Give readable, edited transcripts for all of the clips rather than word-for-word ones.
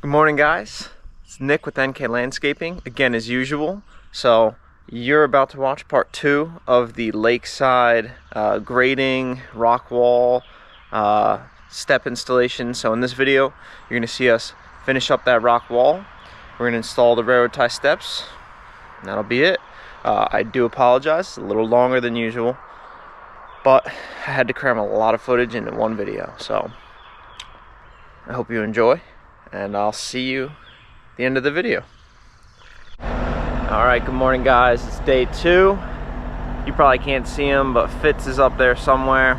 Good morning, guys. It's Nick with NK Landscaping, again as usual. So you're about to watch part 2 of the lakeside grading, rock wall, step installation. So in this video, you're going to see us finish up that rock wall. We're going to install the railroad tie steps, and that'll be it. I do apologize, it's a little longer than usual, but I had to cram a lot of footage into one video. So I hope you enjoy, and I'll see you at the end of the video. Alright, good morning, guys. It's day 2. You probably can't see him, but Fitz is up there somewhere.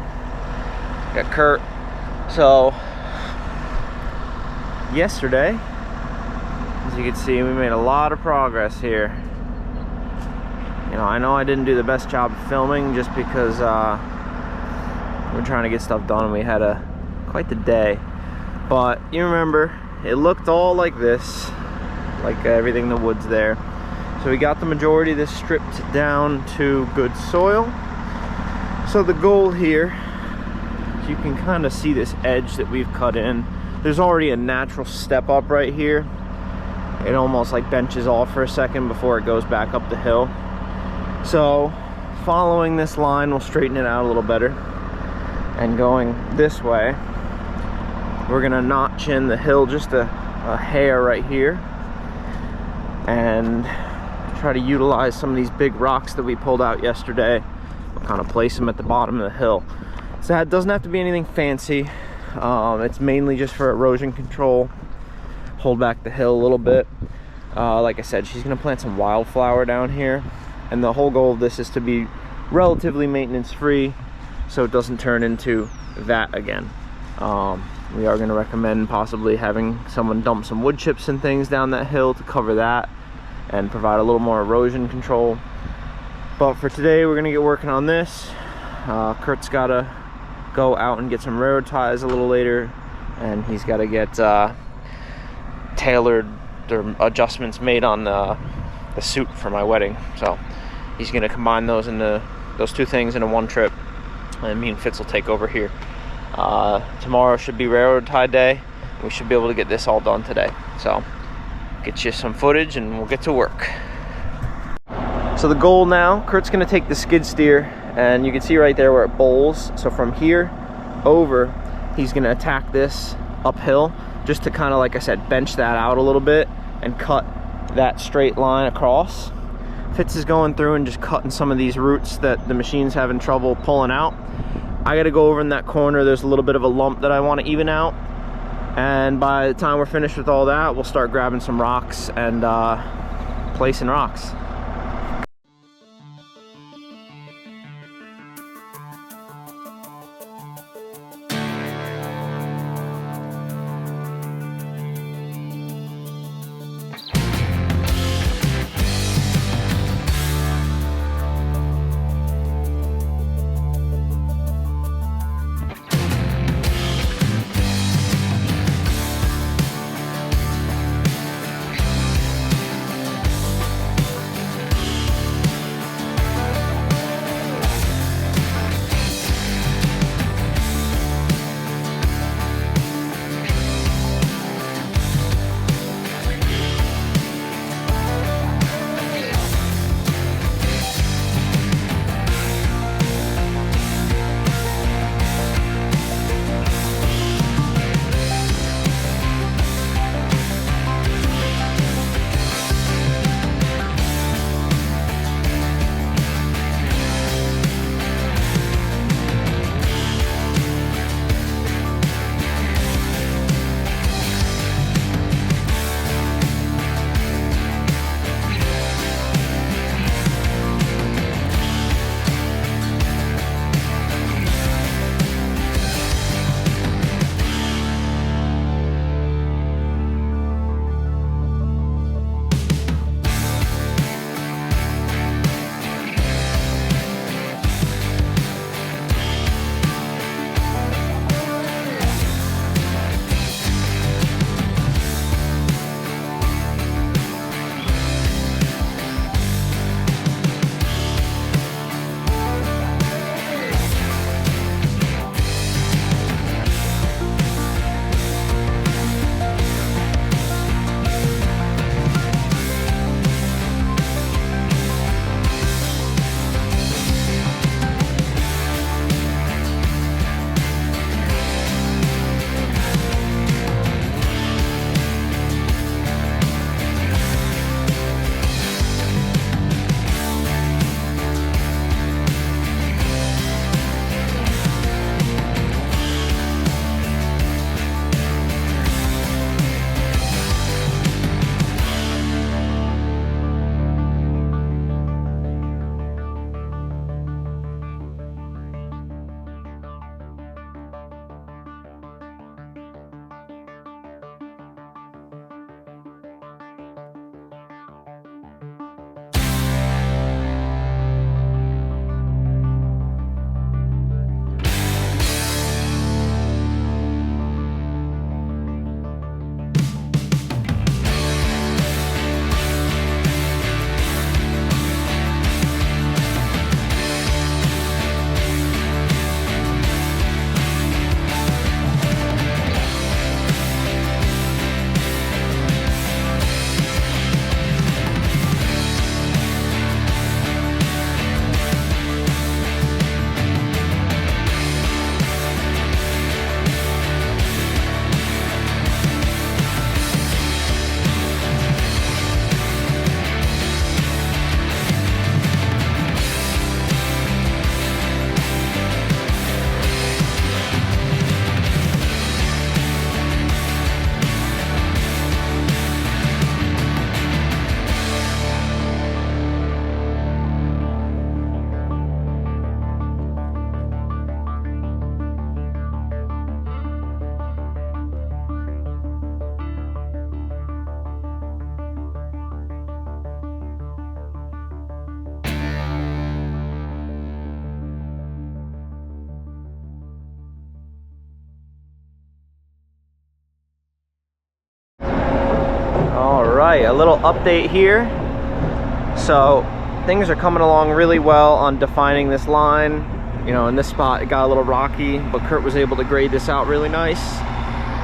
Got Kurt. So yesterday, as you can see, we made a lot of progress here. You know I didn't do the best job of filming just because we're trying to get stuff done, and we had quite the day. But you remember, it looked all like this, like everything in the woods there. So we got the majority of this stripped down to good soil. So the goal here, you can kind of see this edge that we've cut in. There's already a natural step up right here. It almost like benches off for a second before it goes back up the hill. So following this line will straighten it out a little better. And going this way, we're gonna notch in the hill just a hair right here and try to utilize some of these big rocks that we pulled out yesterday. We'll kind of place them at the bottom of the hill. So that doesn't have to be anything fancy. It's mainly just for erosion control, hold back the hill a little bit. Like I said, she's gonna plant some wildflower down here, and the whole goal of this is to be relatively maintenance free so it doesn't turn into that again. We are going to recommend possibly having someone dump some wood chips and things down that hill to cover that and provide a little more erosion control. But for today, we're going to get working on this. Kurt's got to go out and get some railroad ties a little later, and he's got to get tailored or adjustments made on the suit for my wedding. So he's going to combine those two things into one trip, and me and Fitz will take over here. Tomorrow should be railroad tie day. We should be able to get this all done today. So get you some footage and we'll get to work. So the goal now, Kurt's gonna take the skid steer, and you can see right there where it bowls. So from here over, he's gonna attack this uphill just to kind of, like I said, bench that out a little bit and cut that straight line across. Fitz is going through and just cutting some of these roots that the machine's having trouble pulling out. I gotta go over in that corner. There's a little bit of a lump that I want to even out, and by the time we're finished with all that, we'll start grabbing some rocks and placing rocks. right, a little update here. So things are coming along really well on defining this line. You know, in this spot it got a little rocky, but Kurt was able to grade this out really nice.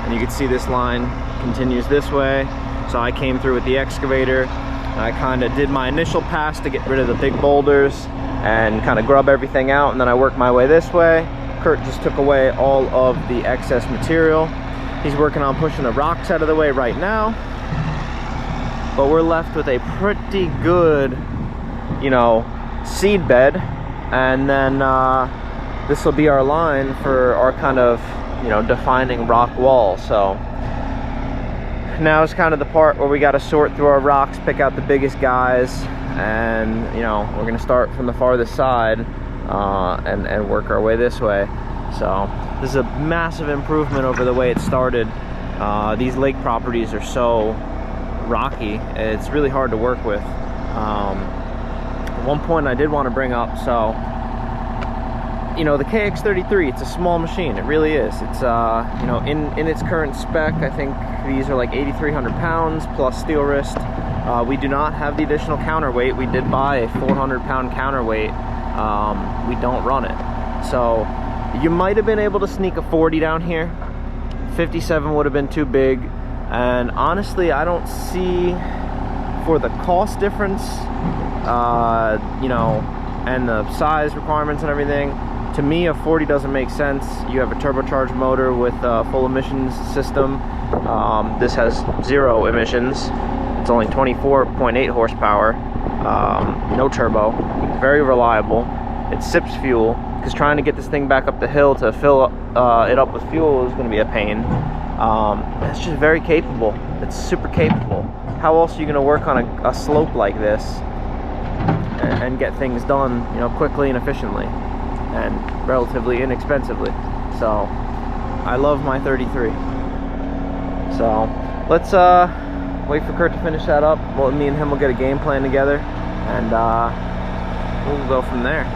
And you can see this line continues this way. So I came through with the excavator, and I kind of did my initial pass to get rid of the big boulders and kind of grub everything out, and then I worked my way this way. Kurt just took away all of the excess material. He's working on pushing the rocks out of the way right now. But we're left with a pretty good, you know, seed bed. And then this will be our line for our kind of, you know, defining rock wall. So now is kind of the part where we got to sort through our rocks, pick out the biggest guys, and, you know, we're going to start from the farthest side and work our way this way. So this is a massive improvement over the way it started. These lake properties are so rocky, it's really hard to work with. One point I did want to bring up, so, you know, the KX33, it's a small machine, it really is. It's, you know, in its current spec, I think these are like 8,300 pounds plus steel wrist. We do not have the additional counterweight. We did buy a 400-pound counterweight. We don't run it. So you might have been able to sneak a 40 down here. 57 would have been too big. And honestly, I don't see, for the cost difference, you know, and the size requirements and everything, to me a 40 doesn't make sense. You have a turbocharged motor with a full emissions system. This has 0 emissions. It's only 24.8 horsepower, no turbo, very reliable. It sips fuel, because trying to get this thing back up the hill to fill it up with fuel is going to be a pain. It's just very capable. It's super capable. How else are you going to work on a slope like this and get things done, you know, quickly and efficiently and relatively inexpensively? So I love my 33. So let's wait for Kurt to finish that up. Well, me and him will get a game plan together, and we'll go from there.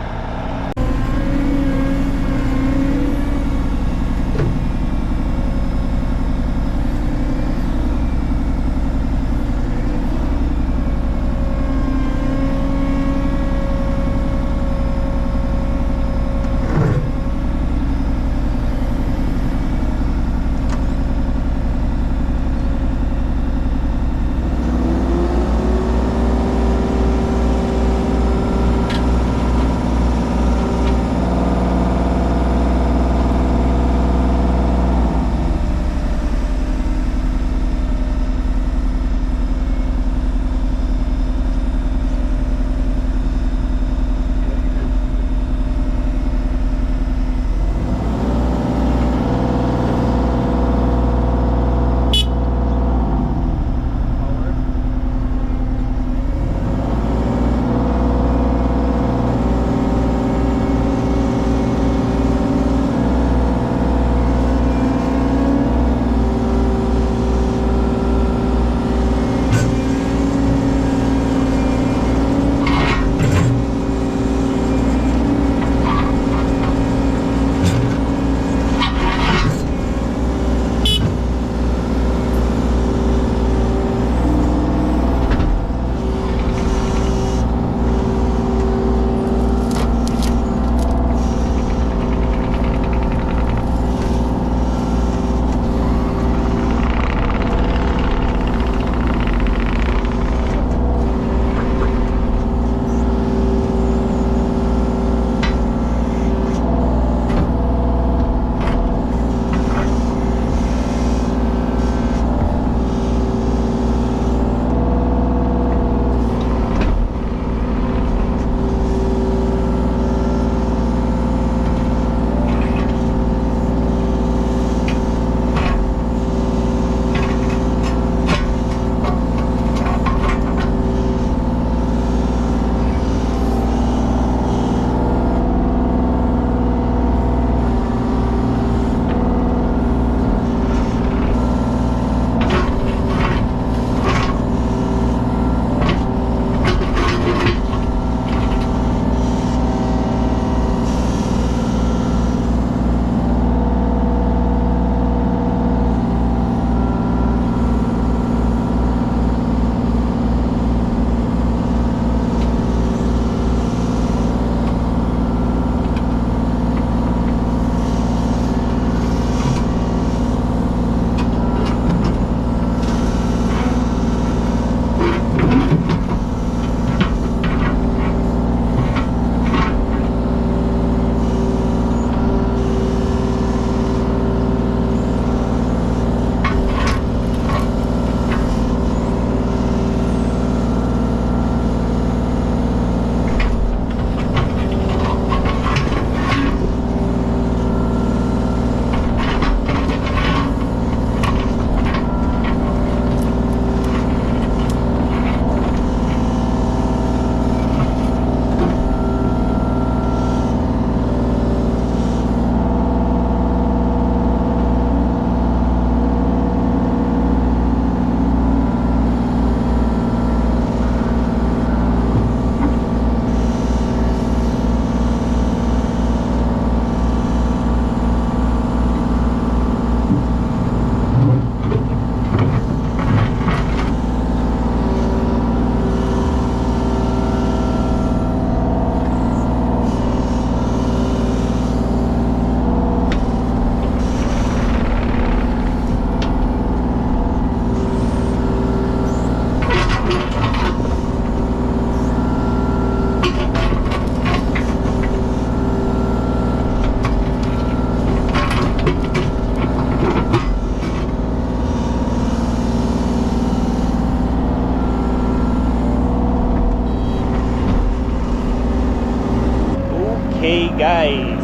guys,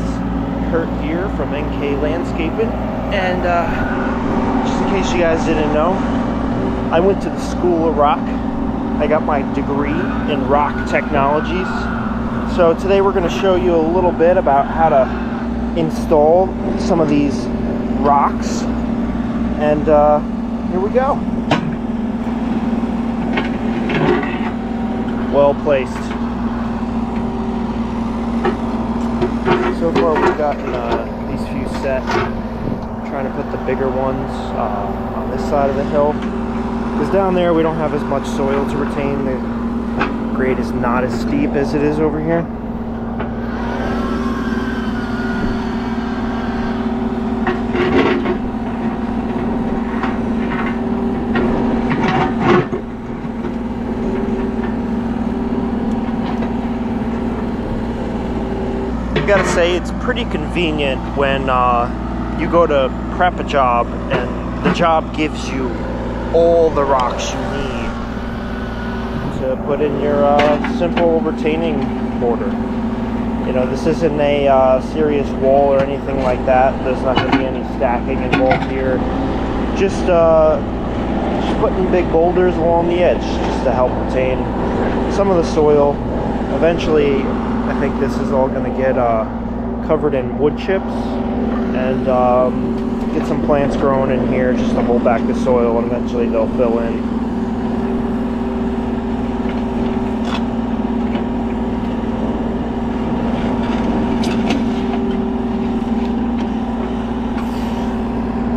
Kurt here from NK Landscaping, and just in case you guys didn't know, I went to the School of Rock. I got my degree in rock technologies. So today we're going to show you a little bit about how to install some of these rocks, and here we go. Well placed. So far we've gotten these few set. I'm trying to put the bigger ones on this side of the hill, because down there we don't have as much soil to retain. The grade is not as steep as it is over here. I gotta say, it's pretty convenient when you go to prep a job and the job gives you all the rocks you need to put in your simple retaining border. You know, this isn't a serious wall or anything like that. There's not going to be any stacking involved here. Just putting big boulders along the edge just to help retain some of the soil. Eventually, I think this is all going to get covered in wood chips and get some plants growing in here just to hold back the soil, and eventually they'll fill in.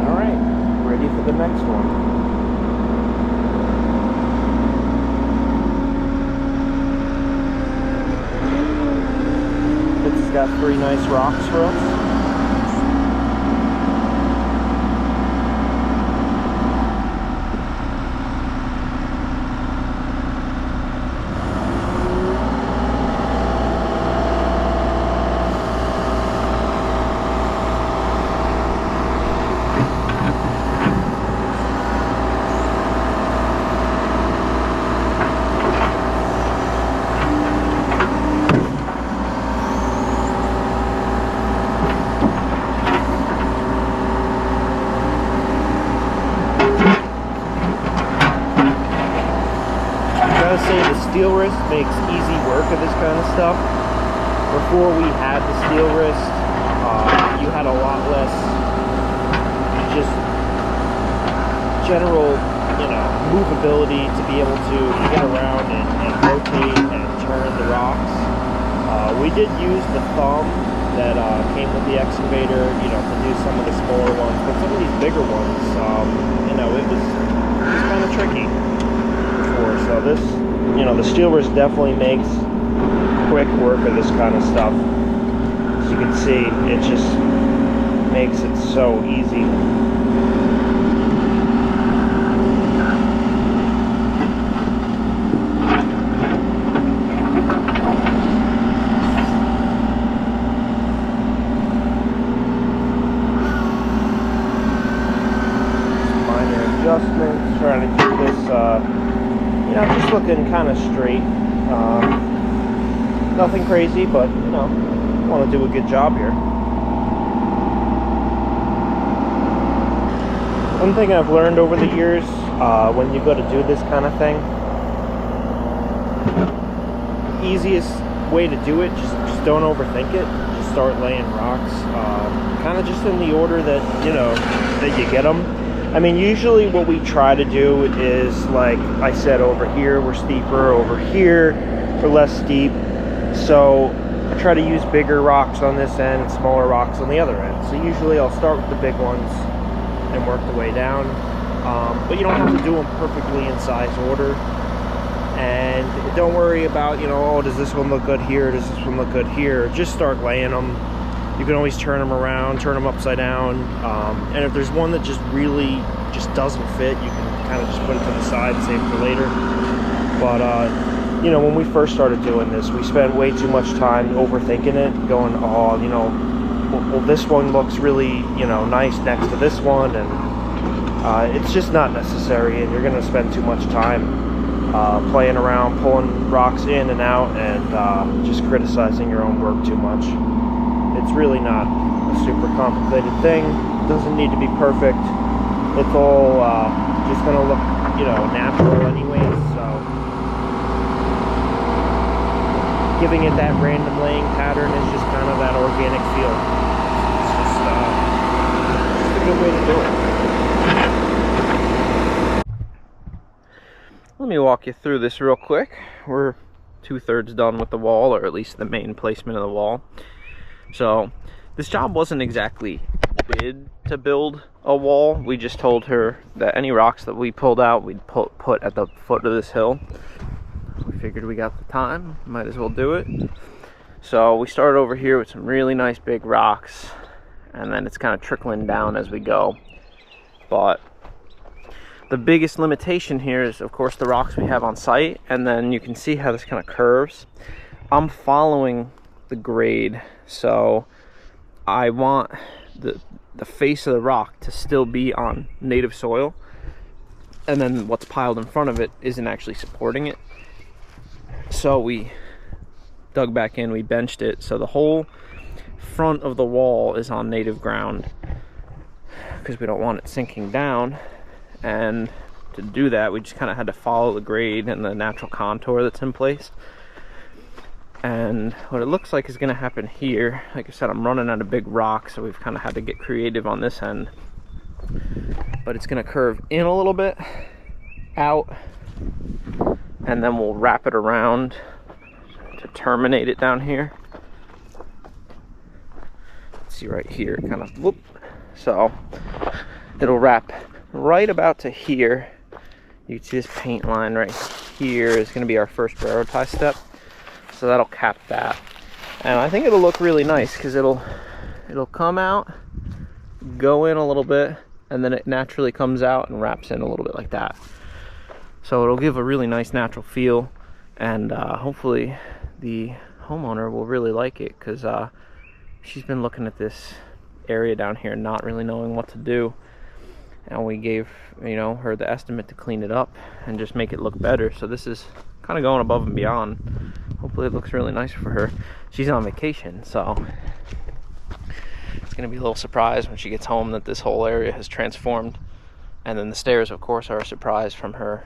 All right, ready for the next one. Got 3 nice rocks for us. The steel wrist makes easy work of this kind of stuff. Before we had the steel wrist, you had a lot less just general, movability to be able to get around and rotate and turn the rocks. We did use the thumb that came with the excavator, to do some of the smaller ones, but some of these bigger ones, it was kind of tricky before. So this, the steel wrist definitely makes quick work of this kind of stuff. As you can see, it just makes it so easy. Minor adjustments, trying to keep this just looking kind of straight. Nothing crazy, but want to do a good job here. One thing I've learned over the years, when you go to do this kind of thing, easiest way to do it, just don't overthink it. Just start laying rocks, kind of just in the order that that you get them. I mean, usually what we try to do is, like I said, over here we're steeper, over here we're less steep. So I try to use bigger rocks on this end and smaller rocks on the other end. So usually I'll start with the big ones and work the way down. But you don't have to do them perfectly in size order. And don't worry about, oh, does this one look good here? Does this one look good here? Just start laying them. You can always turn them around, turn them upside down, and if there's one that just really doesn't fit, you can kind of just put it to the side and save it for later. But when we first started doing this, we spent way too much time overthinking it, going, oh, well, this one looks really, nice next to this one, and it's just not necessary, and you're going to spend too much time playing around, pulling rocks in and out, and just criticizing your own work too much. It's really not a super complicated thing. It doesn't need to be perfect. It's all just gonna look, you know, natural anyways, so giving it that random laying pattern is just kind of that organic feel. It's just a good way to do it. Let me walk you through this real quick. We're 2/3 done with the wall, or at least the main placement of the wall. So this job wasn't exactly bid to build a wall. We just told her that any rocks that we pulled out, we'd put at the foot of this hill. We figured we got the time, might as well do it. So we started over here with some really nice big rocks, and then it's kind of trickling down as we go. But the biggest limitation here is, of course, the rocks we have on site, and then you can see how this kind of curves. I'm following the grade, so I want the face of the rock to still be on native soil, and then what's piled in front of it isn't actually supporting it. So we dug back in, we benched it, so the whole front of the wall is on native ground because we don't want it sinking down. And to do that, we just kind of had to follow the grade and the natural contour that's in place. And what it looks like is going to happen here, like I said, I'm running out of big rocks, so we've kind of had to get creative on this end. But it's going to curve in a little bit, out, and then we'll wrap it around to terminate it down here. Let's see right here, kind of, whoop. So it'll wrap right about to here. You can see this paint line right here is going to be our first railroad tie step. So that'll cap that, and I think it'll look really nice because it'll come out, go in a little bit, and then it naturally comes out and wraps in a little bit like that. So it'll give a really nice natural feel, and hopefully the homeowner will really like it, because she's been looking at this area down here not really knowing what to do, and we gave, you know, her the estimate to clean it up and just make it look better. So this is kind of going above and beyond. Hopefully it looks really nice for her. She's on vacation, so it's gonna be a little surprise when she gets home that this whole area has transformed. And then the stairs, of course, are a surprise from her,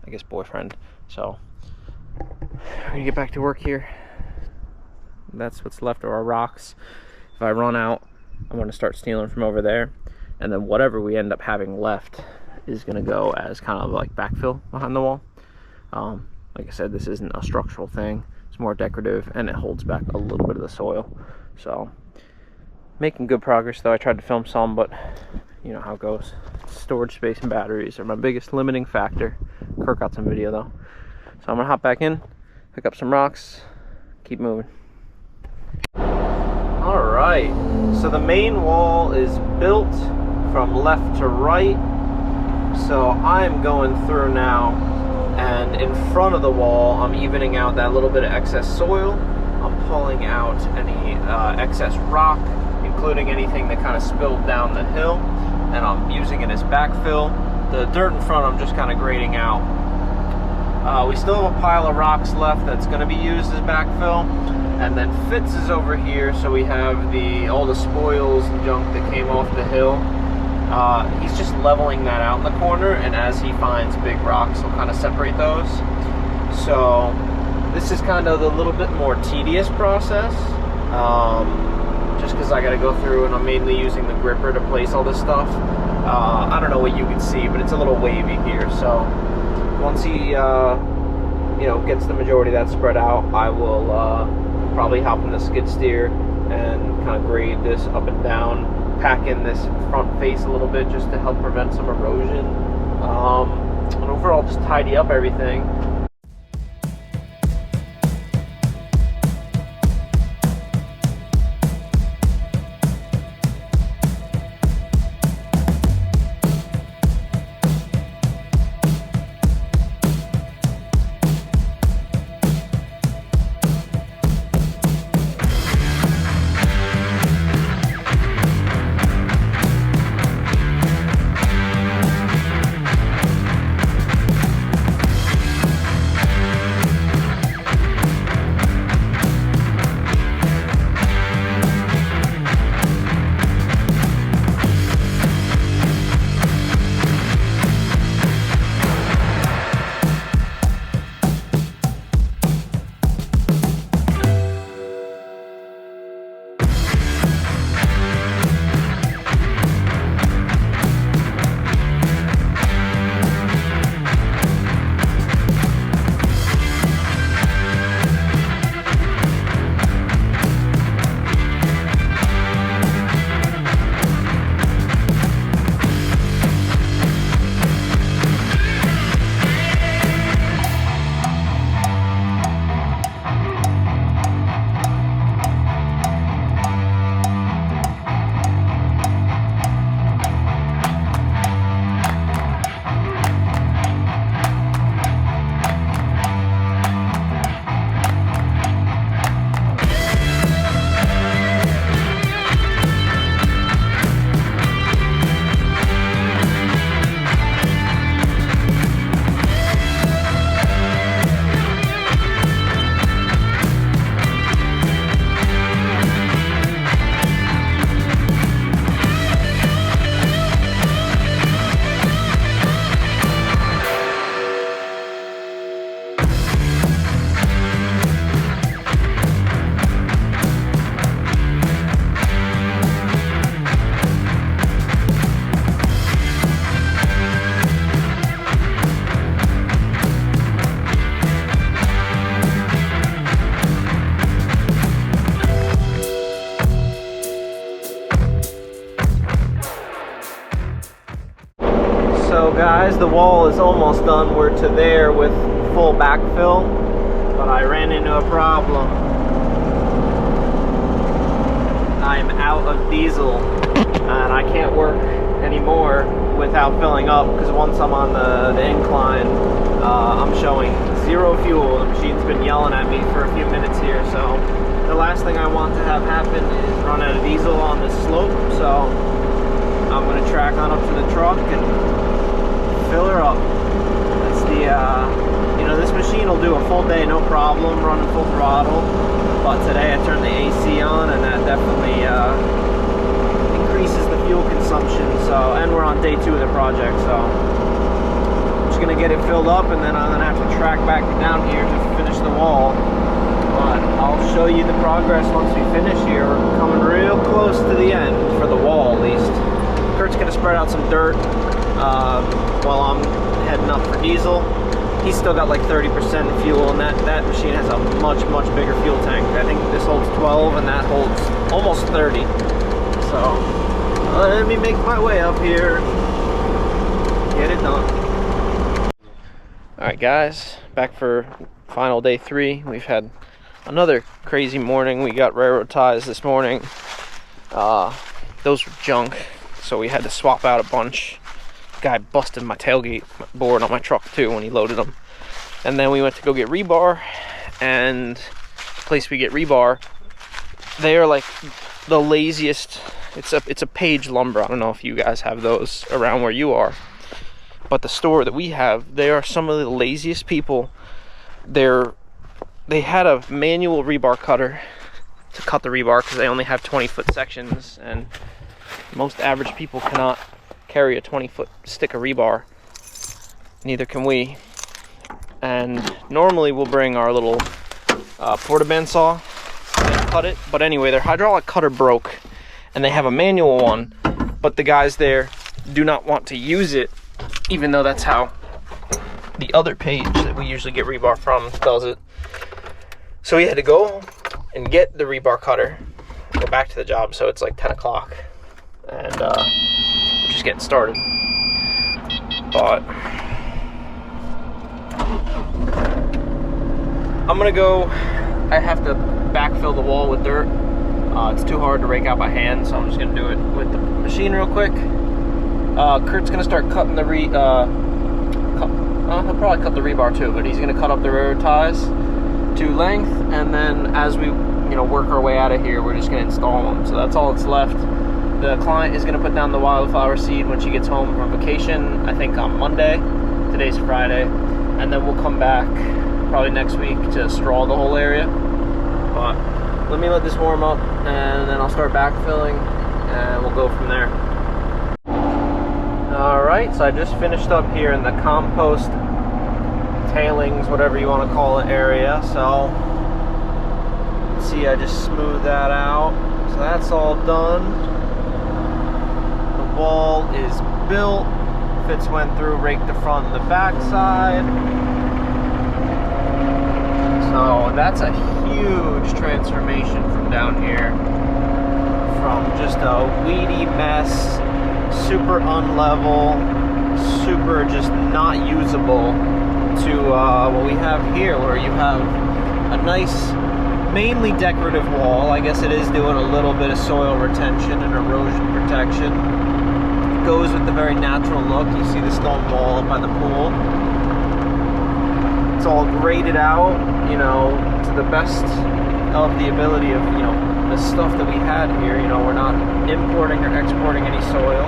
I guess, boyfriend. So we're gonna get back to work here. That's what's left of our rocks. If I run out, I'm gonna start stealing from over there, and then whatever we end up having left is gonna go as kind of like backfill behind the wall. Like I said, this isn't a structural thing. It's more decorative, and it holds back a little bit of the soil. So making good progress, though. I tried to film some, but you know how it goes. Storage space and batteries are my biggest limiting factor. Kirk got some video though. So I'm gonna hop back in, pick up some rocks, keep moving. All right, so the main wall is built from left to right. So I'm going through now, and in front of the wall, I'm evening out that little bit of excess soil. I'm pulling out any excess rock, including anything that kind of spilled down the hill, and I'm using it as backfill. The dirt in front, I'm just kind of grading out. We still have a pile of rocks left that's going to be used as backfill, and then Fitz is over here, so we have all the spoils and junk that came off the hill. He's just leveling that out in the corner, and as he finds big rocks, he'll kind of separate those. So this is kind of the little bit more tedious process, just because I got to go through, and I'm mainly using the gripper to place all this stuff. I don't know what you can see, but it's a little wavy here. So once he you know, gets the majority of that spread out, I will probably hop in the skid steer and kind of grade this up and down, pack in this front face a little bit just to help prevent some erosion, and overall just tidy up everything. was almost done. We're to there with full backfill, but I ran into a problem. I'm out of diesel, and I can't work anymore without filling up, because once I'm on the incline, I'm showing 0 fuel. The machine's been yelling at me for a few minutes here, so the last thing I want to have happen is run out of diesel on this slope. So I'm going to track on up to the truck and fill her up. That's the, you know, this machine will do a full day, no problem, running full throttle. But today I turned the AC on, and that definitely increases the fuel consumption. So, and we're on day 2 of the project, so I'm just gonna get it filled up, and then I'm gonna have to track back down here to finish the wall. But I'll show you the progress once we finish here. We're coming real close to the end for the wall, at least. Kurt's gonna spread out some dirt while I'm heading up for diesel. He's still got like 30% fuel, and that machine has a much bigger fuel tank. I think this holds 12 and that holds almost 30. So let me make my way up here, get it done. Alright guys, back for final day 3. We've had another crazy morning. We got railroad ties this morning. Those were junk, so we had to swap out a bunch. Guy busted my tailgate board on my truck too when he loaded them. And then we went to go get rebar, and the place we get rebar, they are like the laziest. It's a Page Lumber. I don't know if you guys have those around where you are, but the store that we have, they are some of the laziest people. They had a manual rebar cutter to cut the rebar because they only have 20-foot sections, and most average people cannot carry a 20-foot stick of rebar. Neither can we. And normally we'll bring our little porta bandsaw and cut it, but anyway, their hydraulic cutter broke, and they have a manual one, but the guys there do not want to use it, even though that's how the other Page that we usually get rebar from does it. So we had to go and get the rebar cutter, go back to the job. So it's like 10 o'clock, and we're just getting started. But I'm gonna go. I have to backfill the wall with dirt. It's too hard to rake out by hand, so I'm just gonna do it with the machine real quick. Kurt's gonna start cutting the he'll probably cut the rebar too, but he's gonna cut up the railroad ties to length, and then as we work our way out of here, we're just gonna install them. So that's all that's left. The client is gonna put down the wildflower seed when she gets home from vacation, I think on Monday. Today's Friday, and then we'll come back probably next week to straw the whole area. But let me let this warm up, and then I'll start backfilling, and we'll go from there. Alright, so I just finished up here in the compost tailings, whatever you want to call it, area. So see, I just smoothed that out, so that's all done. The wall is built. Fitz went through, raked the front and the back side. So that's a huge transformation from down here, from just a weedy mess, super unlevel, super just not usable, to what we have here, where you have a nice, mainly decorative wall. I guess it is doing a little bit of soil retention and erosion protection. It goes with the very natural look. You see the stone wall up by the pool. It's all graded out, to the best of the ability of, the stuff that we had here. We're not importing or exporting any soil.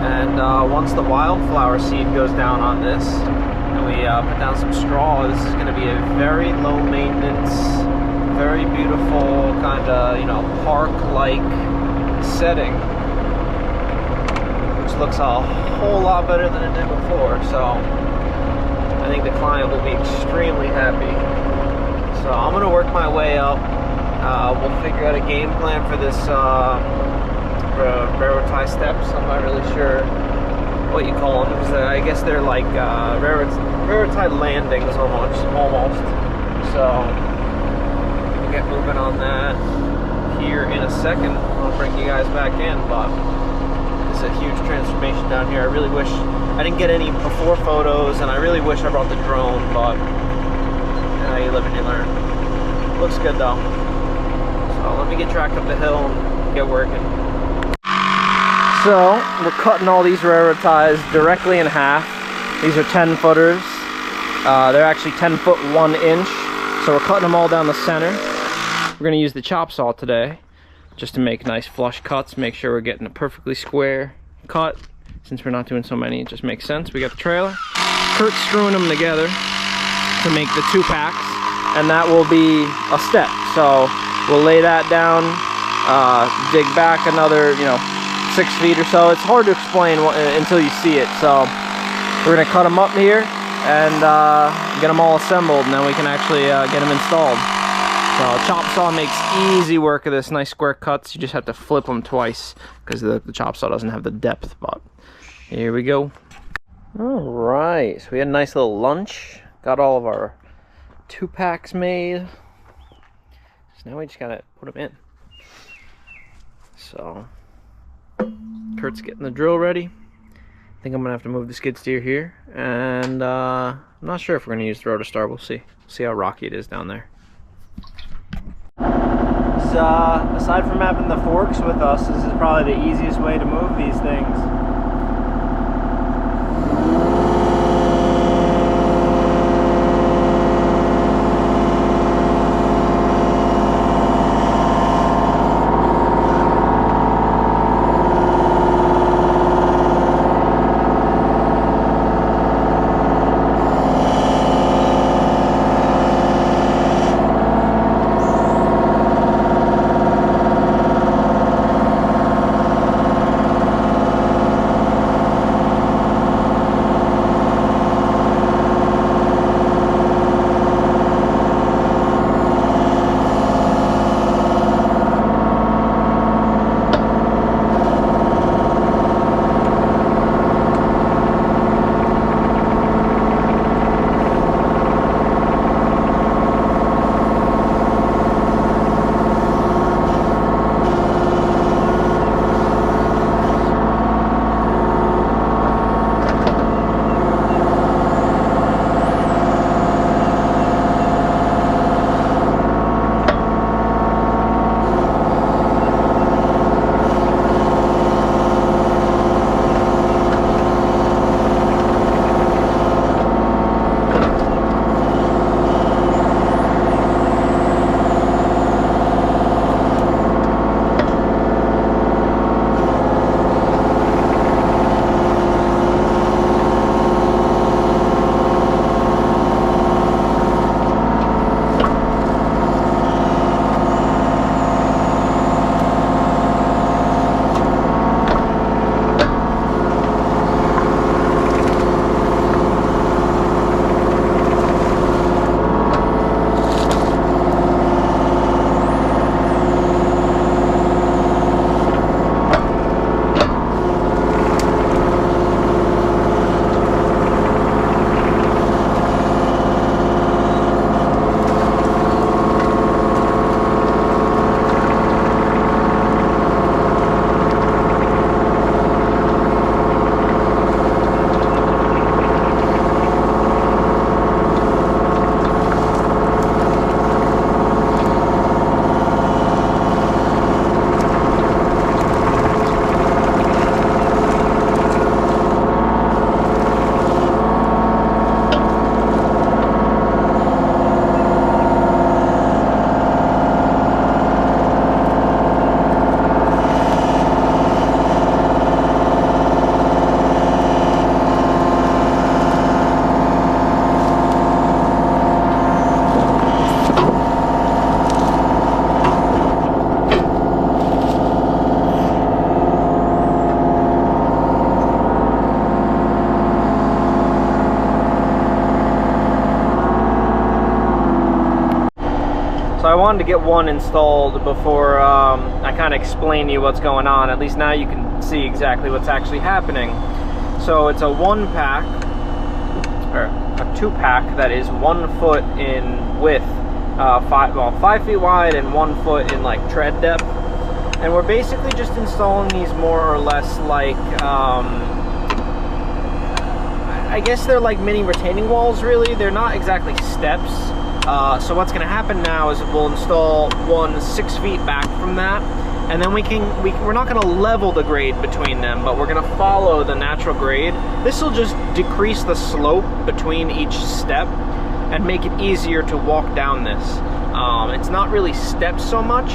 And once the wildflower seed goes down on this, and we put down some straw, this is going to be a very low maintenance, very beautiful kind of, park-like setting, which looks a whole lot better than it did before. So I think the client will be extremely happy. So I'm going to work my way up. We'll figure out a game plan for this railroad tie steps. I'm not really sure what you call them. I guess they're like railroad tie landings almost. So we'll get moving on that here in a second. I'll bring you guys back in, but this It's a huge transformation down here. I really wish I didn't get any before photos, and I really wish I brought the drone, but you live and you learn. Looks good though. So let me get tracked up the hill and get working. So we're cutting all these railroad ties directly in half. These are 10 footers. They're actually 10 foot 1 inch. So we're cutting them all down the center. We're gonna use the chop saw today just to make nice flush cuts, make sure we're getting a perfectly square cut. Since we're not doing so many, it just makes sense. We got the trailer. Kurt's screwing them together to make the 2 packs, and that will be a step. So we'll lay that down, dig back another, 6 feet or so. It's hard to explain until you see it. So we're gonna cut them up here and get them all assembled, and then we can actually get them installed. So chop saw makes easy work of this. Nice square cuts. You just have to flip them twice because the chop saw doesn't have the depth. But here we go. All right, so we had a nice little lunch. Got all of our 2 packs made. So now we just gotta put them in. So Kurt's getting the drill ready. I think I'm gonna have to move the skid steer here, and I'm not sure if we're gonna use the Rotostar. We'll see. See how rocky it is down there. So, aside from having the forks with us, this is probably the easiest way to move these things. I wanted to get one installed before I kind of explain to you what's going on. At least now you can see exactly what's actually happening. So it's a 1-pack, or a 2-pack that is 1 foot in width, 5 feet wide and 1 foot in like tread depth. And we're basically just installing these more or less like, I guess they're like mini retaining walls really. They're not exactly steps. So what's gonna happen now is we'll install one 6 feet back from that, and then we're not gonna level the grade between them, but we're gonna follow the natural grade. This will just decrease the slope between each step and make it easier to walk down this. It's not really steps so much.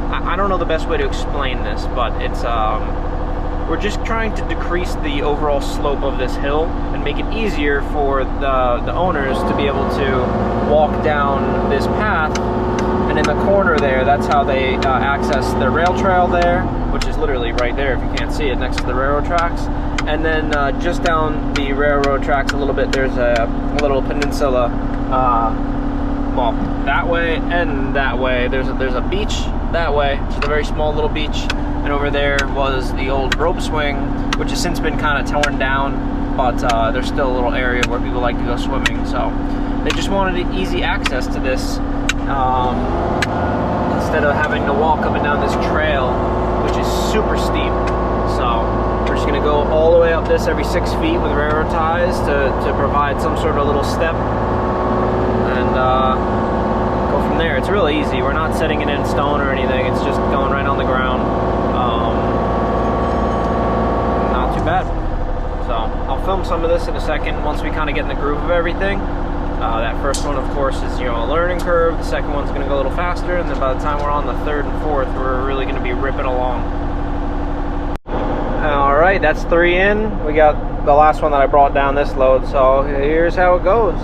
I don't know the best way to explain this, but it's we're just trying to decrease the overall slope of this hill and make it easier for the owners to be able to walk down this path. And in the corner there, that's how they access the rail trail there, which is literally right there if you can't see it, next to the railroad tracks. And then just down the railroad tracks a little bit, there's a little peninsula, well, that way and that way. There's a beach that way, just a very small little beach. And over there was the old rope swing, which has since been kind of torn down, but there's still a little area where people like to go swimming. So they just wanted easy access to this, instead of having to walk up and down this trail, which is super steep. So we're just gonna go all the way up this every 6 feet with railroad ties to provide some sort of little step, and go from there. It's really easy. We're not setting it in stone or anything. It's just going right on the ground. Not too bad. So I'll film some of this in a second once we kind of get in the groove of everything. That first one, of course, is, you know, a learning curve. The second one's going to go a little faster, and then by the time we're on the third and fourth, we're really going to be ripping along. All right, that's 3 in. We got the last one that I brought down this load, so here's how it goes.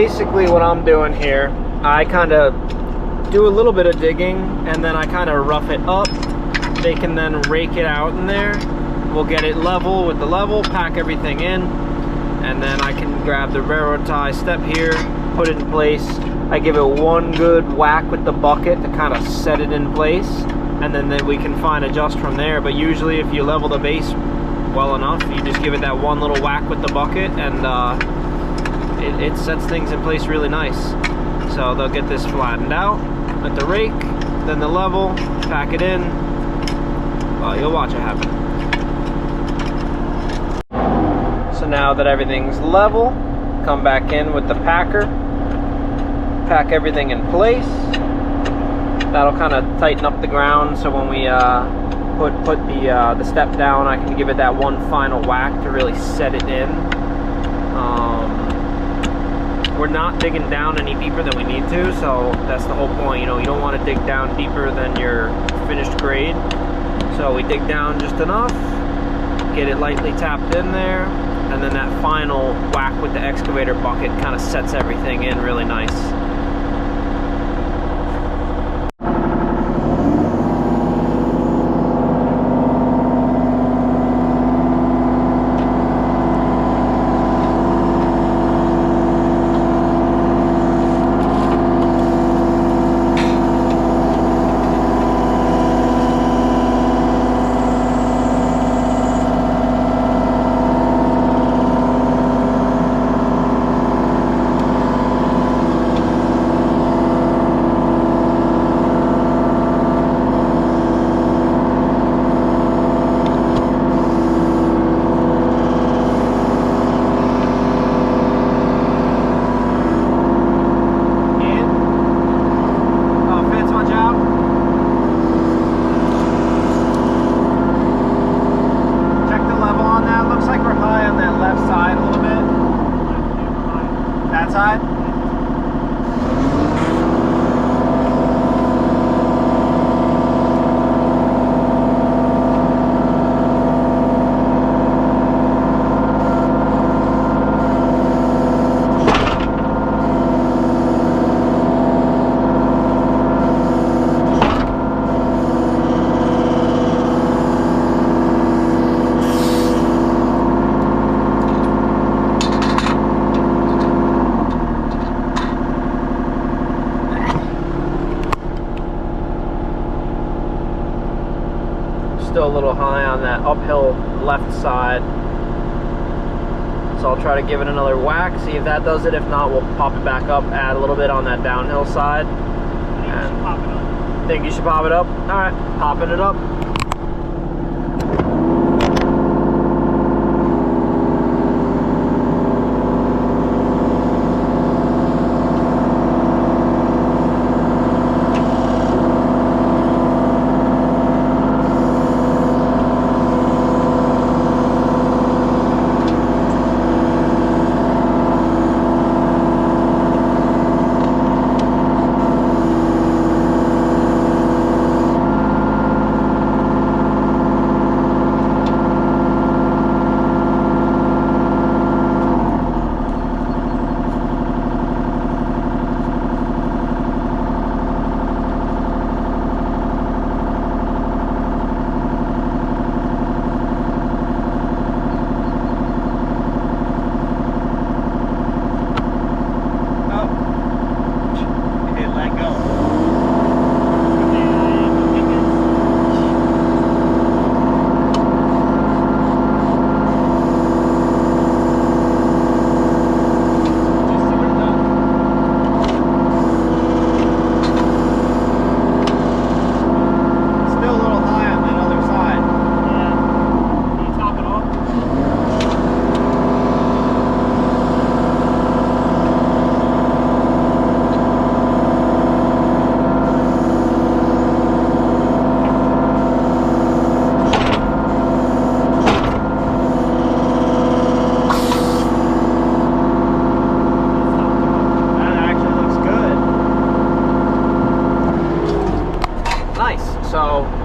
basically what I'm doing here, I kind of do a little bit of digging and then I kind of rough it up. They can then rake it out in there. We'll get it level with the level, pack everything in, and then I can grab the railroad tie step here, put it in place. I give it one good whack with the bucket to kind of set it in place, and then we can fine adjust from there. But usually if you level the base well enough, you just give it that one little whack with the bucket, and it sets things in place really nice. So they'll get this flattened out with the rake, then the level, pack it in. Well, you'll watch it happen. So now that everything's level, come back in with the packer, pack everything in place. That'll kind of tighten up the ground, so when we put the step down, I can give it that one final whack to really set it in. We're not digging down any deeper than we need to, so that's the whole point. You know, you don't want to dig down deeper than your finished grade. So we dig down just enough, get it lightly tapped in there, and then that final whack with the excavator bucket kind of sets everything in really nice. Still a little high on that uphill left side, so I'll try to give it another whack, see if that does it. If not, we'll pop it back up, add a little bit on that downhill side. Think you should pop it up? Alright, popping it up.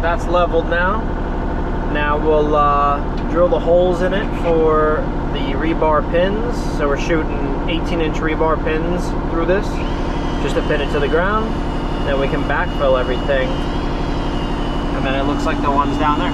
That's leveled now. now we'll drill the holes in it for the rebar pins. So we're shooting 18-inch rebar pins through this, just to pin it to the ground. Then we can backfill everything, and then it looks like the ones down there.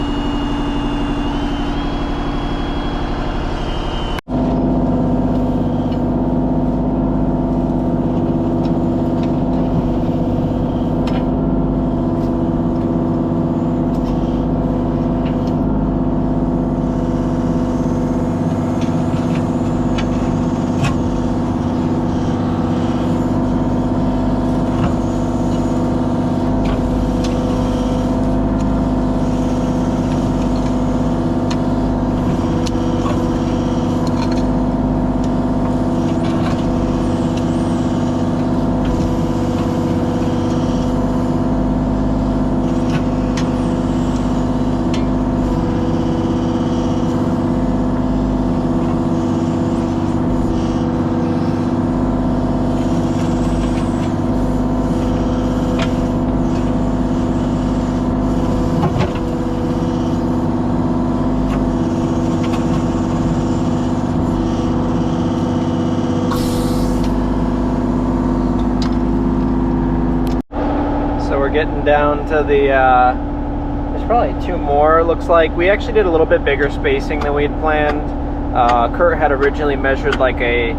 Getting down to the there's probably two more. Looks like we actually did a little bit bigger spacing than we had planned. Kurt had originally measured like a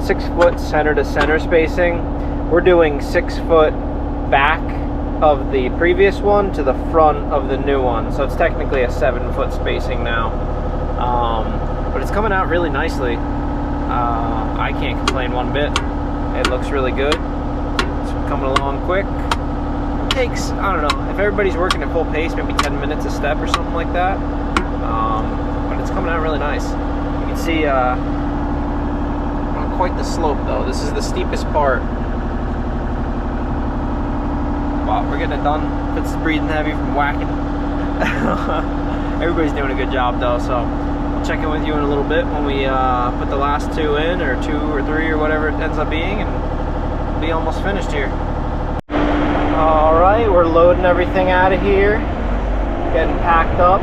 6 foot center to center spacing. We're doing 6 foot back of the previous one to the front of the new one, so it's technically a 7 foot spacing now. But it's coming out really nicely. I can't complain one bit. It looks really good. It's coming along quick. Takes, I don't know, if everybody's working at full pace, maybe 10 minutes a step or something like that. But it's coming out really nice. You can see not quite the slope though. This is the steepest part. Wow, we're getting it done. It's breathing heavy from whacking. Everybody's doing a good job though, so I'll check in with you in a little bit when we put the last two in, or 2 or 3 or whatever it ends up being, and we'll be almost finished here. Alright, we're loading everything out of here, getting packed up.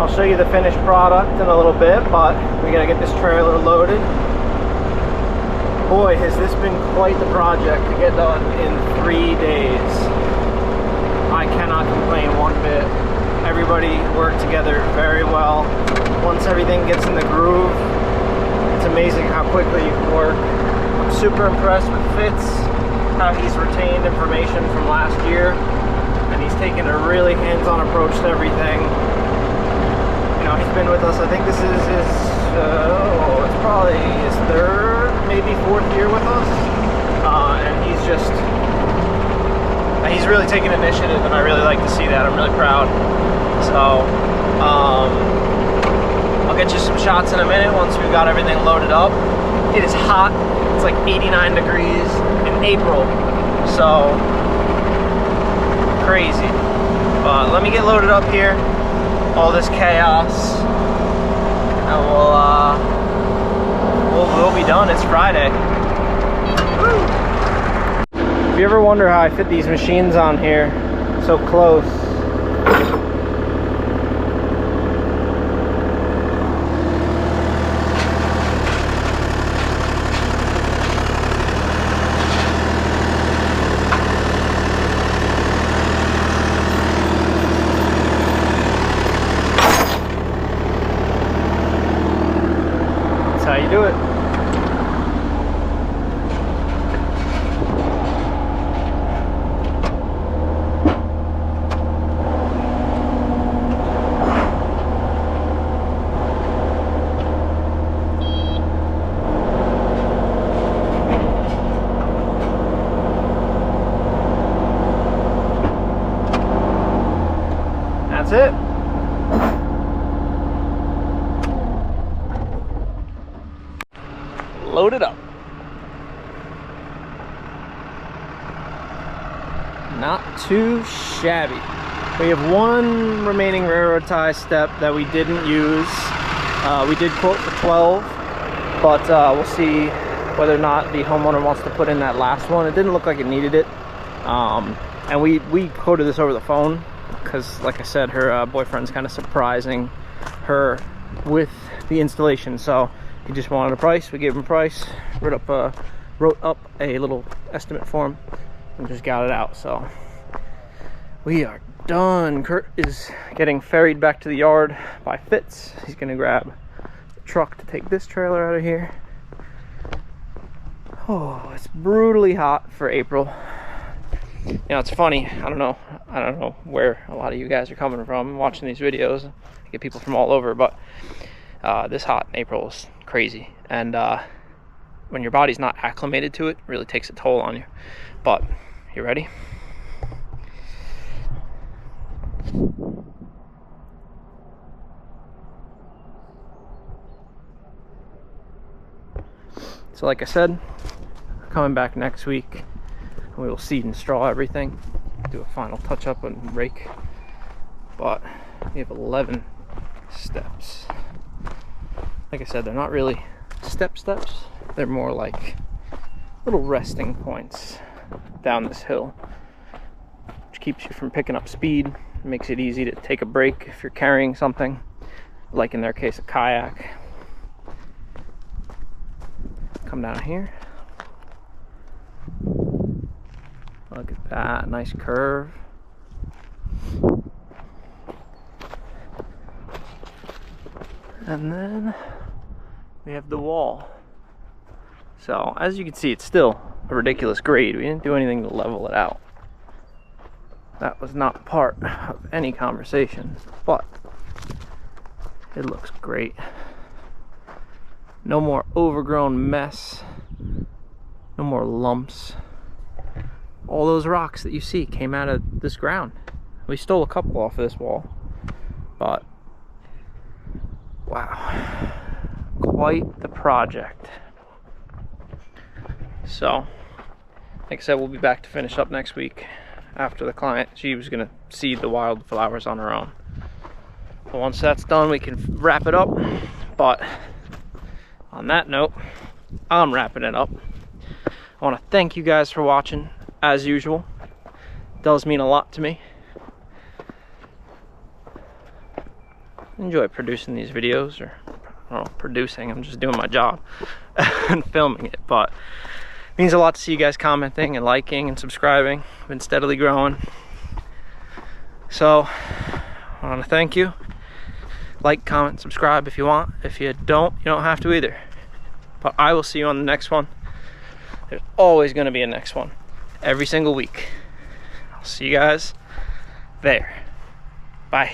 I'll show you the finished product in a little bit, but we gotta get this trailer loaded. Boy, has this been quite the project to get done in 3 days. I cannot complain one bit. Everybody worked together very well. Once everything gets in the groove, it's amazing how quickly you can work. I'm super impressed with Fitz, how he's retained information from last year, and he's taken a really hands-on approach to everything. You know, he's been with us, I think this is his, it's probably his 3rd, maybe 4th year with us, and he's really taken initiative, and I really like to see that. I'm really proud. So, I'll get you some shots in a minute once we've got everything loaded up. It is hot. It's like 89 degrees in April, so crazy. But let me get loaded up here, all this chaos, and we'll be done. It's Friday. Woo! If you ever wonder how I fit these machines on here so close, how you do it. That's it. Load it up. Not too shabby. We have one remaining railroad tie step that we didn't use. We did quote for 12, but we'll see whether or not the homeowner wants to put in that last one. It didn't look like it needed it. And we quoted this over the phone, because like I said, her boyfriend's kind of surprising her with the installation. So he just wanted a price. We gave him a price, wrote up a little estimate for him, and just got it out. So we are done. Kurt is getting ferried back to the yard by Fitz. He's gonna grab the truck to take this trailer out of here. Oh, it's brutally hot for April. You know, it's funny, I don't know where a lot of you guys are coming from watching these videos. I get people from all over, but this hot in April is crazy. And when your body's not acclimated to it, it really takes a toll on you. But you ready? So like I said, coming back next week, we will seed and straw everything, do a final touch up and rake. But we have 11 steps. Like I said, they're not really steps, they're more like little resting points down this hill, which keeps you from picking up speed, makes it easy to take a break if you're carrying something, like in their case a kayak. Come down here. Look at that, nice curve. And then we have the wall. So as you can see, it's still a ridiculous grade. We didn't do anything to level it out. That was not part of any conversation, but it looks great. No more overgrown mess, no more lumps. All those rocks that you see came out of this ground. We stole a couple off of this wall, but wow, quite the project. So, like I said, we'll be back to finish up next week after the client. She was gonna seed the wildflowers on her own. But once that's done, we can wrap it up. But on that note, I'm wrapping it up. I want to thank you guys for watching, as usual. It does mean a lot to me. Enjoy producing these videos, or I don't know, producing, I'm just doing my job and filming it, but it means a lot to see you guys commenting and liking and subscribing. I've been steadily growing. So I want to thank you. Like, comment, subscribe if you want. If you don't, you don't have to either. But I will see you on the next one. There's always going to be a next one. Every single week. I'll see you guys there. Bye.